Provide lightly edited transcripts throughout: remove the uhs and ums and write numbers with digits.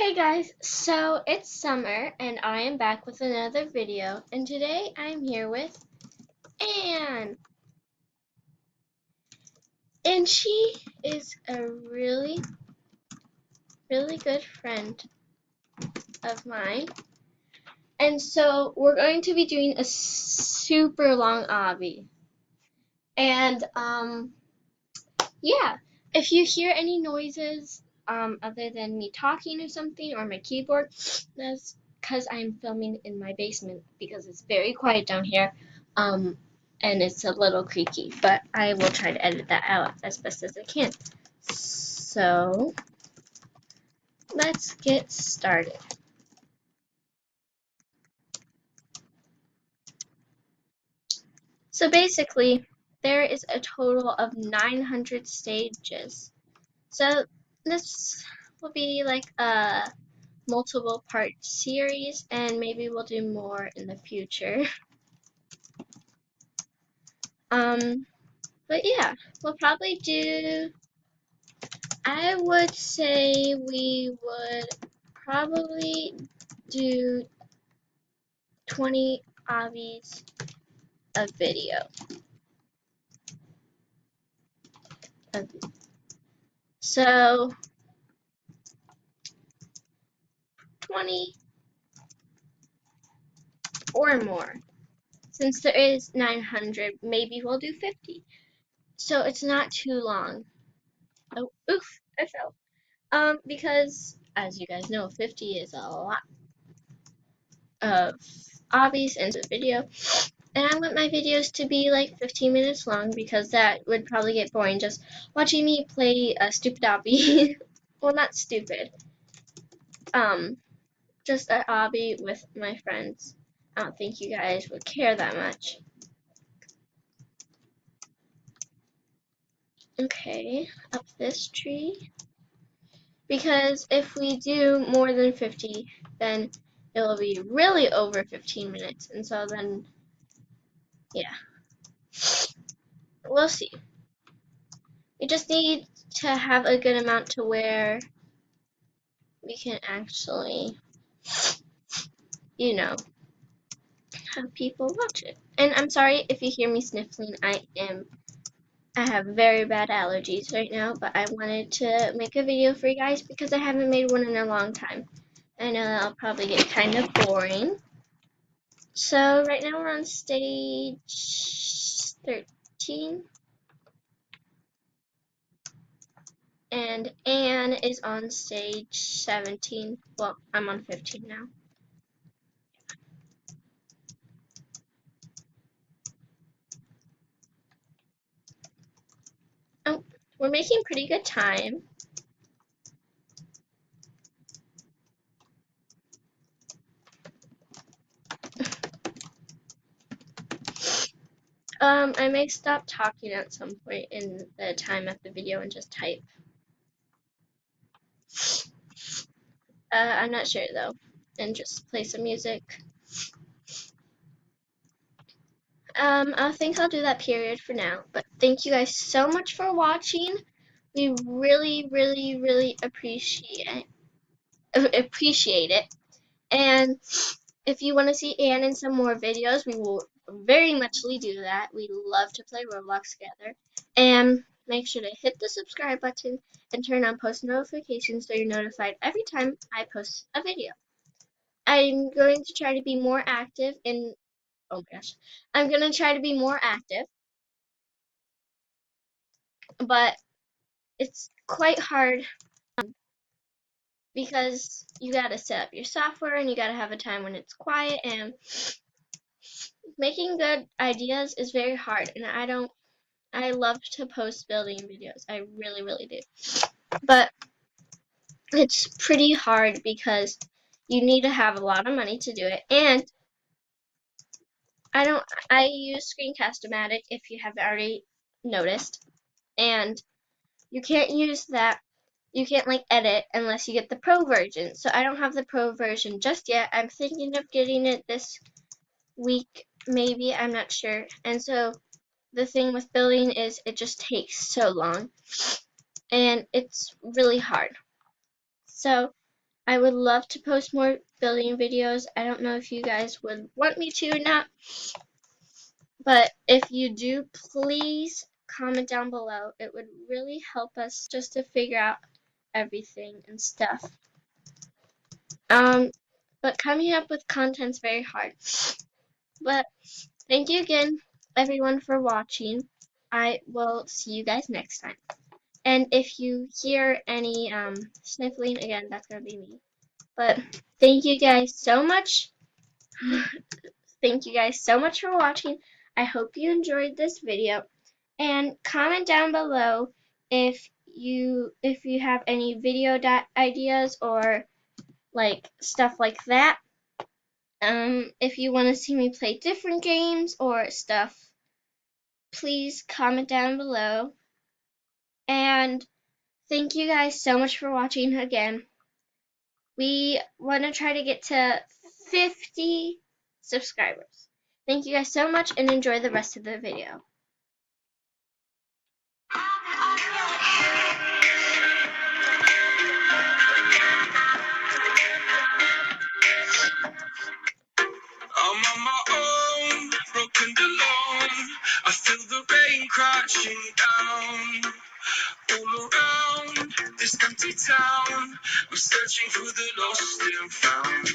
Hey guys, so it's summer and I am back with another video, and today I'm here with Anne, and she is a really good friend of mine. And so we're going to be doing a super long obby. And yeah, if you hear any noises other than me talking or something or my keyboard, that's because I'm filming in my basement because it's very quiet down here. Um, and it's a little creaky, but I will try to edit that out as best as I can. So let's get started. So basically, there is a total of 900 stages. So this will be like a multiple part series, and maybe we'll do more in the future. Um, but yeah, we'll probably do, I would say we would probably do 20 obbies a video. So 20 or more. Since there is 900, maybe we'll do 50. So it's not too long. Oh, oof, I fell. Because as you guys know, 50 is a lot of obbies into the video. And I want my videos to be like 15 minutes long because that would probably get boring just watching me play a stupid obby. Well, not stupid. Um, just a obby with my friends. I don't think you guys would care that much. Okay, up this tree. Because if we do more than 50, then it will be really over 15 minutes. And so then, yeah, we'll see. We just need to have a good amount to where we can actually, you know, have people watch it. And I'm sorry if you hear me sniffling. I have very bad allergies right now, but I wanted to make a video for you guys because I haven't made one in a long time. I know that'll probably get kind of boring. So right now we're on stage 13. And Anne is on stage 17. Well, I'm on 15 now. Oh, we're making pretty good time. I may stop talking at some point in the time of the video and just type. I'm not sure though. And just play some music. I think I'll do that period for now. But thank you guys so much for watching. We really appreciate it. And if you want to see Anne in some more videos, we will very muchly do that. We love to play Roblox together. And make sure to hit the subscribe button and turn on post notifications so you're notified every time I post a video. I'm going to try to be more active in, oh my gosh, I'm going to try to be more active, but it's quite hard because you got to set up your software and you got to have a time when it's quiet, and making good ideas is very hard, and I love to post building videos. I really do. But it's pretty hard because you need to have a lot of money to do it. And I use Screencast-O-Matic if you haven't already noticed. And you can't use that. You can't like edit unless you get the pro version. So I don't have the pro version just yet. I'm thinking of getting it this week, maybe. I'm not sure. And so the thing with building is it just takes so long and it's really hard. So I would love to post more building videos. I don't know if you guys would want me to or not, but if you do, please comment down below. It would really help us just to figure out everything and stuff. Um, but coming up with content's very hard. But thank you again, everyone, for watching. I will see you guys next time. And if you hear any sniffling, again, that's gonna be me. But thank you guys so much. Thank you guys so much for watching. I hope you enjoyed this video. And comment down below if you have any video ideas or like stuff like that. If you want to see me play different games or stuff, please comment down below. And thank you guys so much for watching again. We want to try to get to 50 subscribers. Thank you guys so much and enjoy the rest of the video. I'm on my own, broken and alone. I feel the rain crashing down all around this empty town. I'm searching for the lost and found.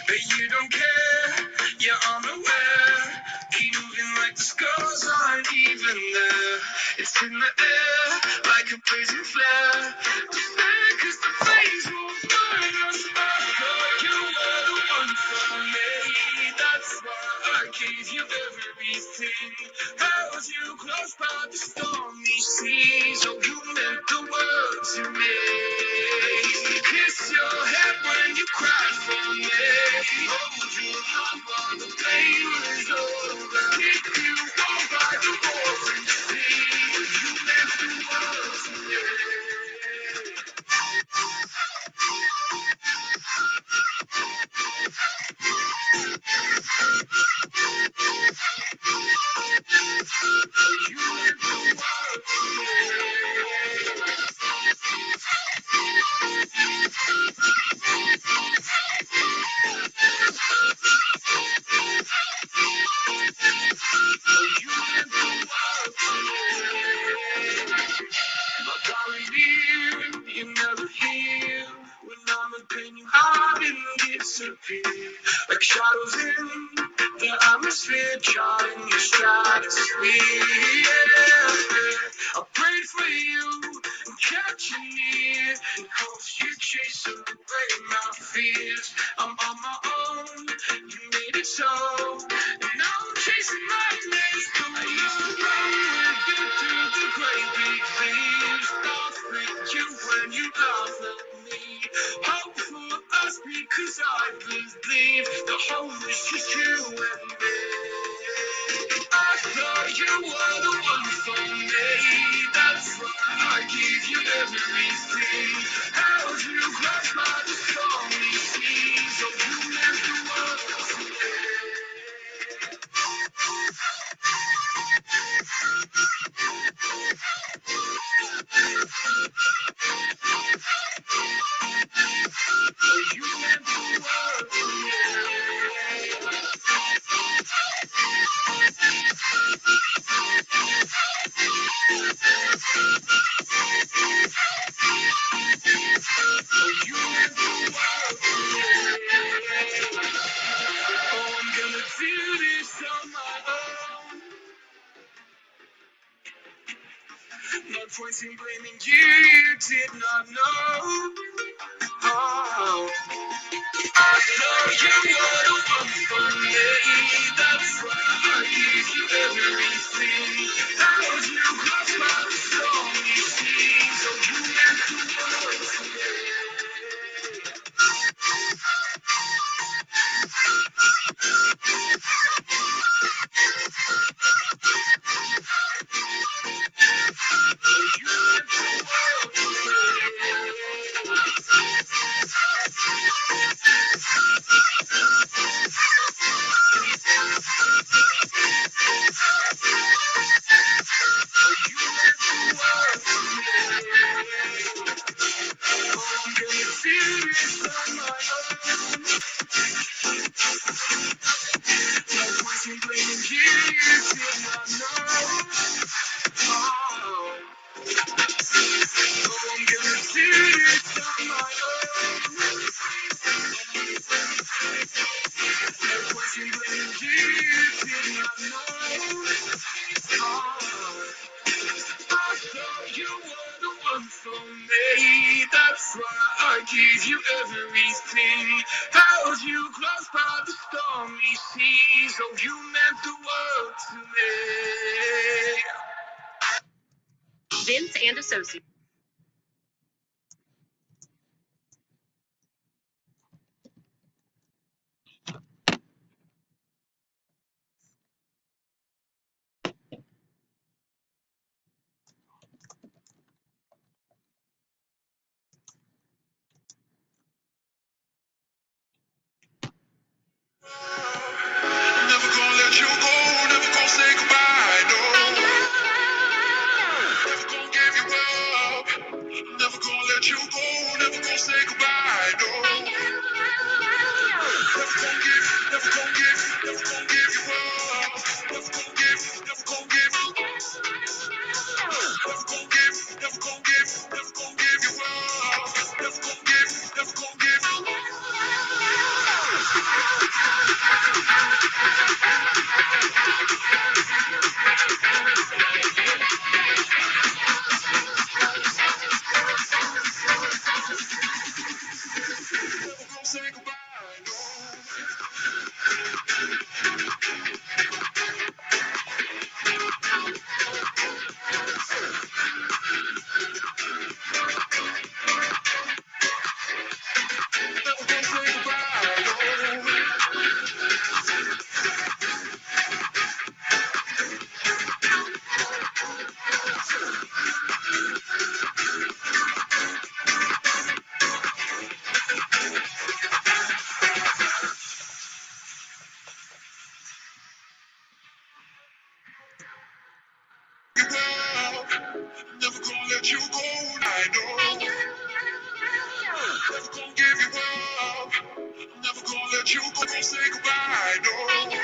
But you don't care, yeah, I'm aware. Keep moving like the scars aren't even there. It's in the air, like a blazing flare. I'm scared 'cause the flames will burn us. I thought you were the one for me. That's why I gave you everything. Held you close by the stormy seas. Oh, you meant the world to me. Kiss your head when you cry for me. Hold your heart while the pain is over. Keep you warm by the open sea. You meant the world to me. You meant the world to me. You meant the world to me. My darling dear, you never hear. When I'm in pain, you hide and disappear. Like shadows in the atmosphere, charting your stratosphere. Yeah. I prayed for you and kept you near. In hopes you chase away my fears. I'm on my own, you made it so. And now I'm chasing nightmares. I used to run with you through the great big leaves. Laugh with you when you laugh at me. Hope for us because I believe the home is just you and me. I thought you were the one for me. That's why I gave you everything. Held you close by the stormy seas. Oh, you meant the world to me. Oh, you meant the world to me. Oh, you meant the world to me. Oh, I'm gonna do this on my own. No point in blaming you, you did not know. Oh, I know you were the one for me. That's why I gave you everything. Held you close by the stormy seas. Oh, you meant the world to me. Oh, you meant the world to me. I thought you were the one for me. That's why I give you everything. Held you close by the stormy seas. Oh, you meant the world to me. Vince and Associates. Never gonna let you go, never gonna say goodbye, no. Never gonna give you up, never gonna let you go, never gonna say goodbye, no. Never gonna give, never gonna give you up, never gonna give, never gonna give, never gonna give, never gonna give, never gonna give you up, never gonna give, never gonna give, never gonna say goodbye, no. Never gonna say goodbye, no. Never gonna let you go, I know. Never gonna give you up. Never gonna let you go, gonna say goodbye, no.